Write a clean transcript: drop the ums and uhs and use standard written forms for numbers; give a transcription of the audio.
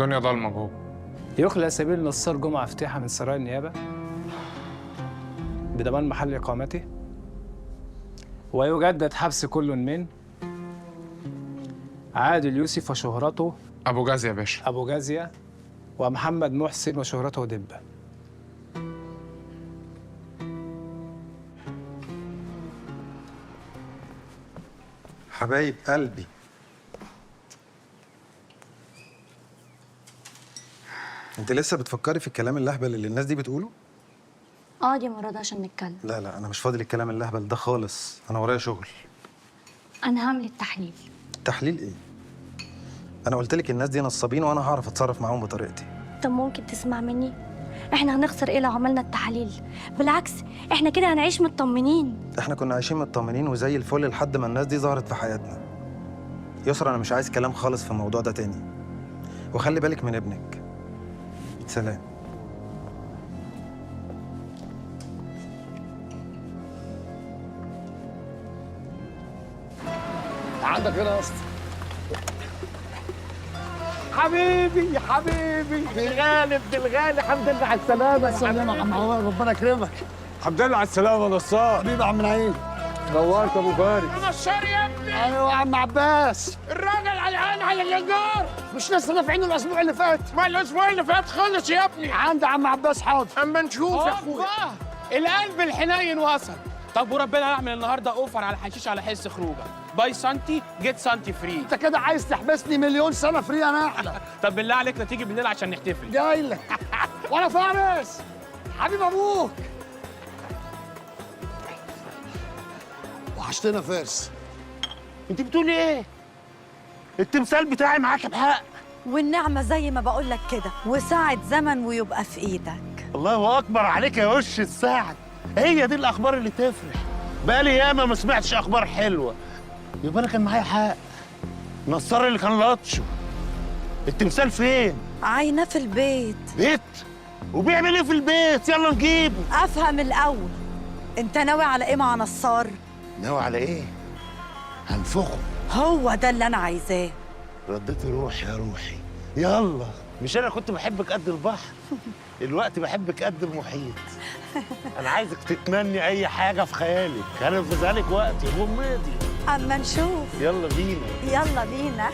الدنيا ضلمه جوه. يخلى سبيل نصار جمعة فتيحة من سرايا النيابة بضمان محل إقامته، ويجدد حبس كل من عادل يوسف وشهرته ابو جازي يا باشا. أبو جازية، ومحمد محسن وشهرته دبة. حبايب قلبي، انت لسه بتفكري في الكلام اللهبل اللي الناس دي بتقوله؟ دي مرة عشان نتكلم. لا انا مش فاضي للكلام اللهبل ده خالص، انا ورايا شغل. انا هعمل التحليل. تحليل ايه؟ انا قلت لك الناس دي نصابين وانا هعرف اتصرف معاهم بطريقتي. طب ممكن تسمع مني؟ احنا هنخسر ايه لو عملنا التحاليل؟ بالعكس احنا كده هنعيش مطمنين. احنا كنا عايشين مطمنين وزي الفل لحد ما الناس دي ظهرت في حياتنا. يسرا انا مش عايز كلام خالص في الموضوع ده تاني، وخلي بالك من ابنك. سلام. عندك هنا يا اسطى. حبيبي بالغالي الحمد لله على السلامة. سلامة يا عم عوض، ربنا يكرمك. الحمد لله على السلامة يا نصار. حبيبي يا عم نعيم. نورت ابو فارس. نصار يا ابني. ايوه يا عم عباس. الراجل قلقان على الايجار. مش لسه دافعينه الاسبوع اللي فات؟ ما الاسبوع اللي فات خلص يا ابني. عند عم عباس، حاضر. اما نشوف يا اخويا. القلب الحنين وصل. طب وربنا يعمل النهارده اوفر على حشيش على حس خروجه، باي سنتي جيت سنتي فري. انت كده عايز تحبسني مليون سنه فري انا احلى. طب بالله عليك لا تيجي بالليل عشان نحتفل. جاي لك. وانا فارس حبيب ابوك. وحشتنا فارس. انت بتقولي ايه؟ التمثال بتاعي معاك بحق. والنعمة زي ما بقول لك كده، وساعة زمن ويبقى في ايدك. الله اكبر عليك يا وش السعد. هي دي الاخبار اللي تفرح. بقالي ياما ما سمعتش اخبار حلوه. يبقى انا كان معايا حق. نصار اللي كان لطشه. التمثال فين؟ عاينة في البيت. بيت؟ وبيعمل ايه في البيت؟ يلا نجيبه. افهم الاول، انت ناوي على ايه مع نصار؟ ناوي على ايه؟ هنفخه. هو ده اللي انا عايزاه. رديت روحي يا روحي. يلا. مش انا كنت بحبك قد البحر، الوقت بحبك قد المحيط. انا عايزك تتمني اي حاجه في خيالك، انا في ذلك وقت يا غمادي. اما نشوف. يلا بينا. يلا بينا.